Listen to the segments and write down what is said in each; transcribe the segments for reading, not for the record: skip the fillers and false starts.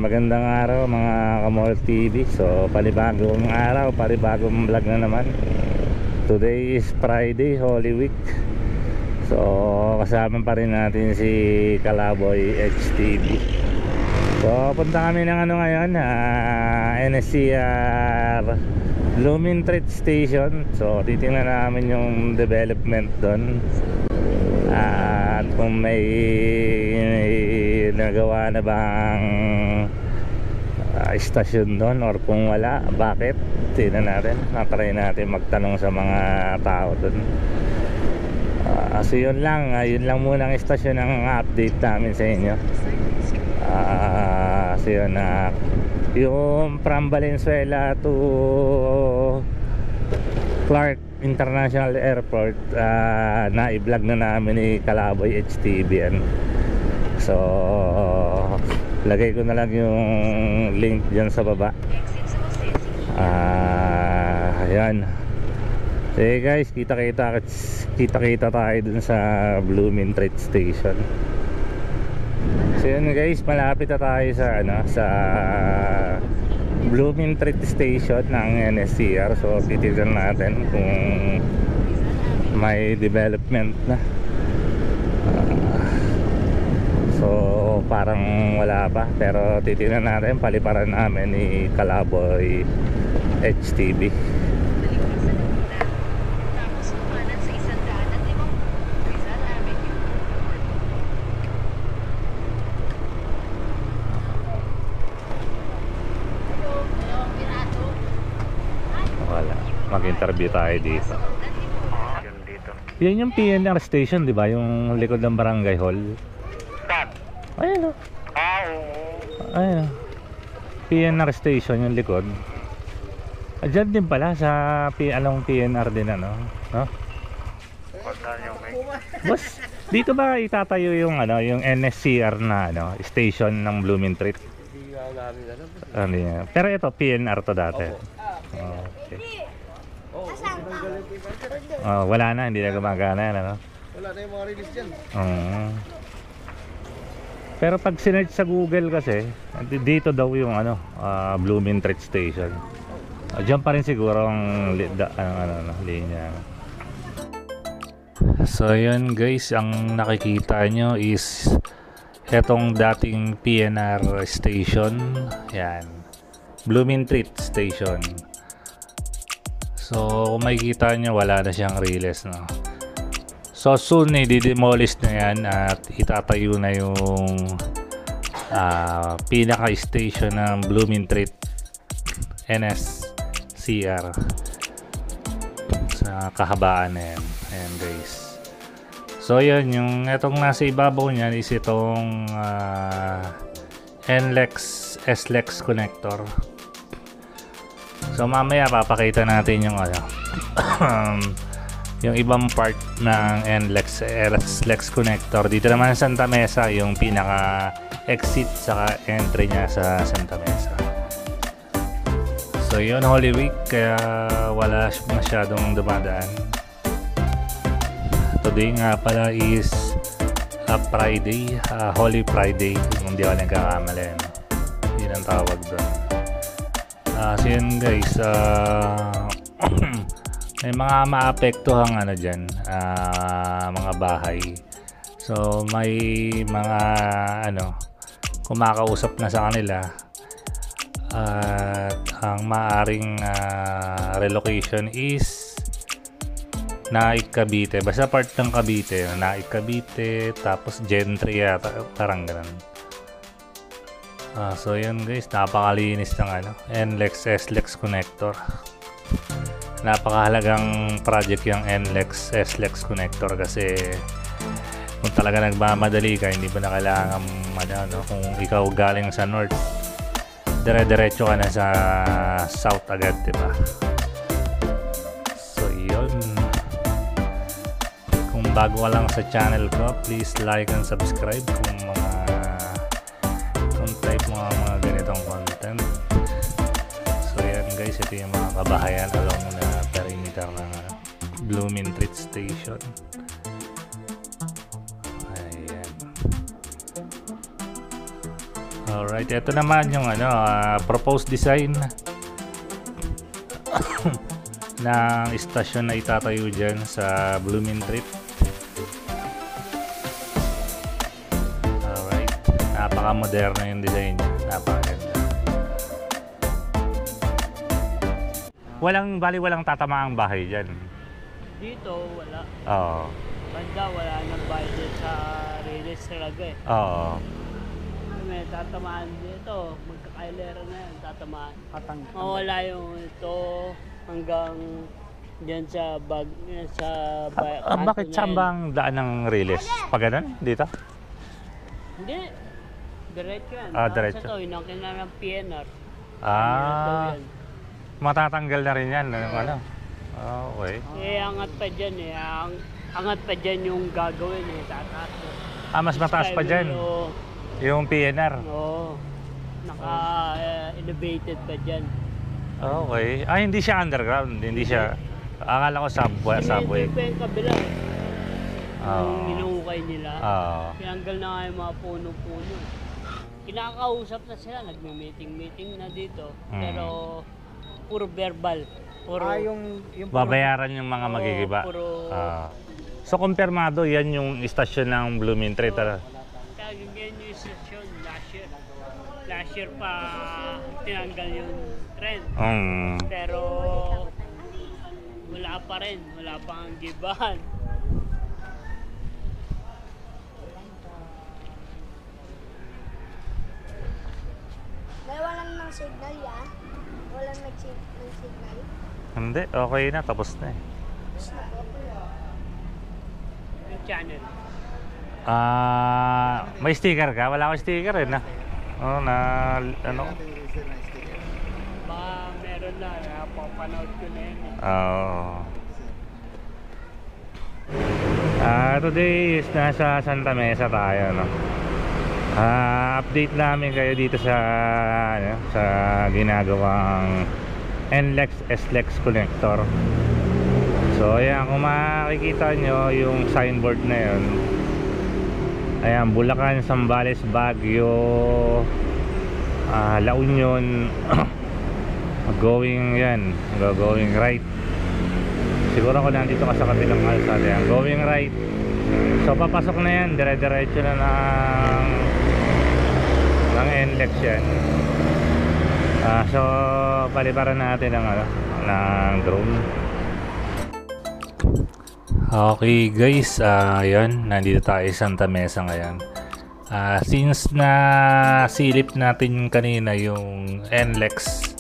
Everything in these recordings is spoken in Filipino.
magandang araw mga Kamol TV. So panibagong araw, panibagong vlog na naman. Today is Friday, Holy Week. So kasama pa rin natin si Kalaboy HTV. So punta kami ng ano ngayon, NSCR Blooming Treat Station. So titingnan namin yung development doon, at kung may nagawa na bang istasyon doon, or kung wala, bakit. Tingnan natin, natry natin magtanong sa mga tao doon. So yun lang muna ang istasyon ng update namin sa inyo. So yun, yung from Valenzuela to Clark International Airport, na i-vlog na namin ni Kalaboy HTV yan. So lagay ko na lang yung link dyan sa baba. Ayan. Sige guys, kita tayo dun sa Blooming Treat Station. So yun guys, malapit na tayo sa sa Blooming Treat Station ng NSCR. So titignan natin kung may development na. So parang wala pa, pero titignan natin, paliparan namin ni Kalaboy HTV. Wala, mag-interview tayo dito. Yan yung PNR station, di ba? Yung likod ng Barangay Hall. Ayun o. Ayun o. PNR station yung likod. Diyan din pala sa anong PNR din, ano? No? Boss, dito ba itatayo yung yung NSCR na station ng Blooming Treat? Pero ito PNR to dati. Okay. Wala na, hindi na gumagana, ano? Wala na yung mga release dyan. Pero pag sinearch sa Google kasi, dito daw yung Blooming Treat Station. Diyan pa rin siguro ang linya. So yun guys, ang nakikita nyo is etong dating PNR station. Yan, Blooming Treat Station. So kung makikita nyo, wala na siyang riles, no? So soon i-demolish na yan at itatayo na yung pinaka-station ng Blooming Treat NSCR sa kahabaan na yan. Ayan guys. So yun, yung itong nasa ibabaw niyan is itong NLEX SLEX connector. So mamaya papakita natin yung yung ibang part ng NLEX SLEX connector. Dito naman sa Santa Mesa, yung pinaka exit saka entry niya sa Santa Mesa. So yun, Holy Week, kaya wala masyadong dumadaan. Today nga pala is Friday, Holy Friday, kung di ako nagkakamali, no? Yun ang tawag doon. So yun guys, may mga maapektuhang dyan, mga bahay. So may mga kumakausap na sa kanila, at ang maaring relocation is Naik Cavite. Basta part ng Cavite, Naik Cavite, tapos Gentry yata, parang ganun. So yun guys, napakalinis ng NLEX SLEX connector. Napakahalagang project yung NLEX SLEX connector, kasi kung talaga nagmamadali ka, hindi mo na kailangan kung ikaw galing sa north, dire-diretso ka na sa south agad, diba? So yun, kung bago ka lang sa channel ko, please like and subscribe kung type mga ganitong content. So yan guys, ito yung mga kabahayan along na perimeter ng Blooming Treat Station. Ayan. Alright, ito naman yung ano, proposed design ng istasyon na itatayo dyan sa Blumentritt. Alright, napaka-moderno yung design niya, napakaganda. Walang tatamaang bahay dyan. Dito, wala. Oo. Banda, wala nang bayad sa release talaga eh. Oo. May tatamaan dito, magkakailera na yan, tatamaan. Patang. Mawala yung ito hanggang dyan sa bag, sa kanto Bakit na saan yan. bang daan ng release? Pag ganun? Dito? Hindi. Diretso yan. Diretso. Sa to, inakin na ng PNR. Ah, Yan. matatanggal na rin yan. Ano? Okay. Eh, angat pa dyan eh. Angat pa dyan yung gagawin eh. Tataas. Mas mataas pa dyan. Oo. Yung PNR. Oo. Naka-elevated pa dyan. Okay. Hindi siya underground. Hindi siya... Akala ko subway. Hindi pa yung kabila eh. Oo. Yung inuukay nila. Oo. Tinanggal na nga yung mga puno-puno. Kinakausap na sila, nagme-meeting na dito. Pero puro verbal. Puro, Yung Babayaran yung mga Oo, magigiba. puro- So, kumpirmado, yan yung istasyon ng Blumentritt. kaya ganyan yung session last year. Last year pa tinanggal yung trend. Pero wala pa rin. Wala pang gibahan. May walang ng signal yan. Walang nag-signal. Hindi, okay na. Tapos na eh. Tapos na po. Yung channel. May sticker ka? Wala akong sticker eh na. Ano? Baka meron na. Napapanood ko na yun eh. Today is nasa Santa Mesa tayo, no? Update namin kayo dito sa sa ginagawang NLEX SLEX connector. So ayan, kung makikita nyo yung signboard na yun, ayan, Bulacan, Zambales, Baguio, La Union. Going right. Siguro ako nandito ka sa kabilang kalsada yan. Going right. So papasok na yan, dire-diretso na ng NLEX yan. So paliparan natin ng drone. Okay guys, yun, nandito tayo sa Santa Mesa ngayon. Since na silip natin kanina yung NLEX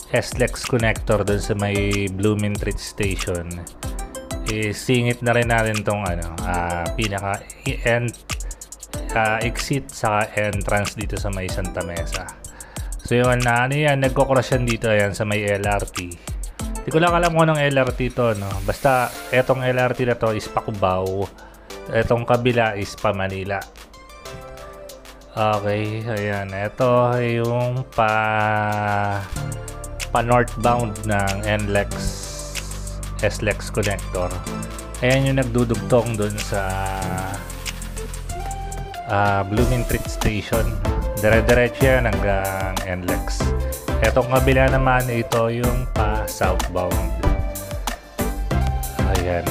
SLEX connector doon sa may Blumentritt station, singit na rin natin tong pinaka exit sa entrance dito sa may Santa Mesa. So yun, nagko-cross yan dito yan sa may LRT. Hindi ko lang alam kung anong LRT to, no? Basta etong LRT na to is pa Cubao, etong kabila is pa Manila. Okay, ayan, ito yung pa northbound ng NLEX SLEX connector. Ayan yung nagdudugtong dun sa Blumentritt station. Dire-diretso yan hanggang NLEX. Etong kabila naman, ito yung pa southbound. Ayan.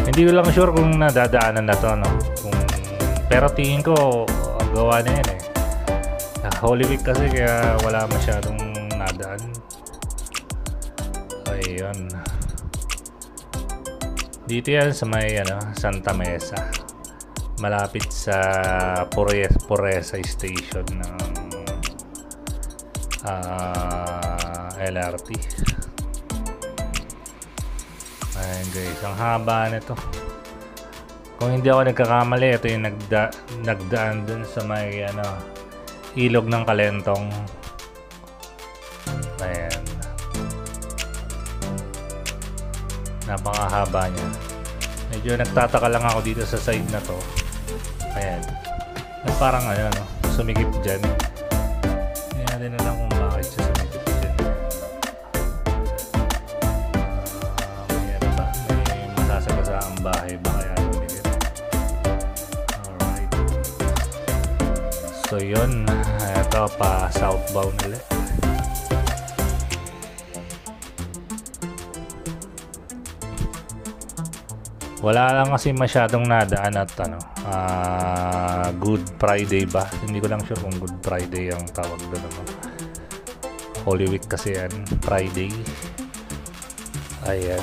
Hindi ko lang sure kung nadadaanan na to, no? Pero tingin ko gawa na yan eh. Holy Week kasi kaya wala masyadong nadaan. Ayun. Dito yan sa may Santa Mesa. Malapit sa Puresa Station ng LRT. Ayun guys, ang haba nito. Kung hindi ako nagkakamali, ito yung nagdaan dun sa may ilog ng Kalentong. Ayan. Napakahaba niya. Medyo nagtataka lang ako dito sa side na to. Ayan. Parang sumikip dyan. Hindi natin alam kung bakit siya sumikip dyan. Ayan ba? May masasagasa ang bahay ba kaya sumikip? Alright. Yun, ito pa southbound ulit. Wala lang kasi masyadong nadaan at Good Friday ba? Hindi ko lang sure kung Good Friday ang tawag doon. Holy Week kasi yan, Friday. Ayan.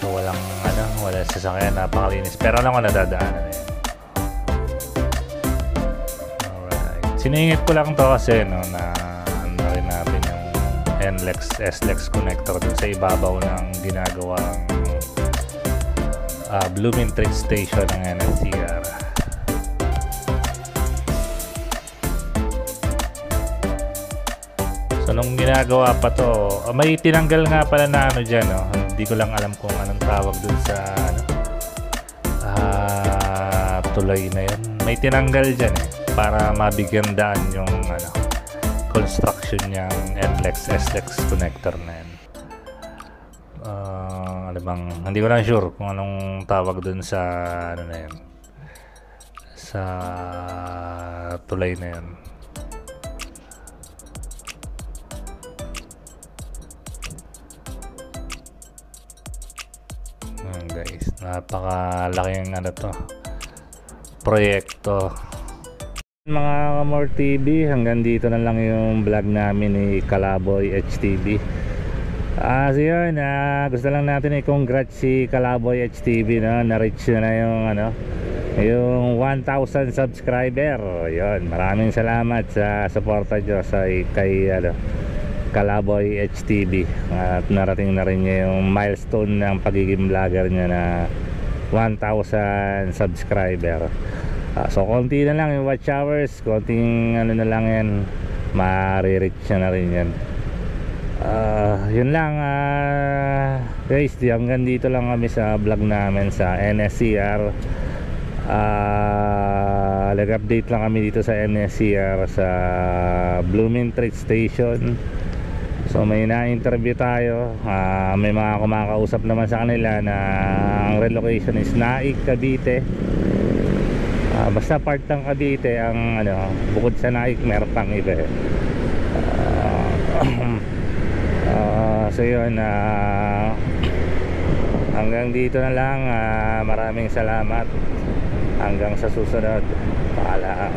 So walang sasakyan, napakalinis. Pero alam ko nadadaanan yan. Alright. Siningit ko lang to kasi na rin natin yung NLEX, SLEX connector dun sa ibabaw ng ginagawang Blooming Treat Station ng NSCR. So nung ginagawa pa to, may tinanggal nga pala na dyan, no? Hindi ko lang alam kung anong tawag dun sa tulay na yun. May tinanggal dyan para mabigyan daan yung construction niyang NLEX SLEX connector na yan. Hindi ko lang sure kung anong tawag dun sa na yan, sa tulay na yan. Guys, napakalaking to proyekto. Mga Kamor TV, hanggang dito na lang yung vlog namin ni Kalaboy HTV. So yun, gusto lang natin i-congrats si Kalaboy HTV, no? Na-reach na yung yung 1,000 subscriber. Yun, maraming salamat sa suporta nyo sa kay Kalaboy HTV. At narating na rin niya yung milestone ng pagiging vlogger niya na 1,000 subscriber. So konti na lang yung watch hours, konting na lang yan, ma-reach na rin yan. Yun lang guys, hanggang dito lang kami sa vlog namin sa NSCR. Nag-update lang kami dito sa NSCR sa Blooming Treat Station. So may na-interview tayo, may mga kumakausap naman sa kanila na ang relocation is Naik, Cavite. Basta part ng Cavite ang bukod sa Naik meron pang iba. So yun, hanggang dito na lang. Maraming salamat. Hanggang sa susunod. Paalam.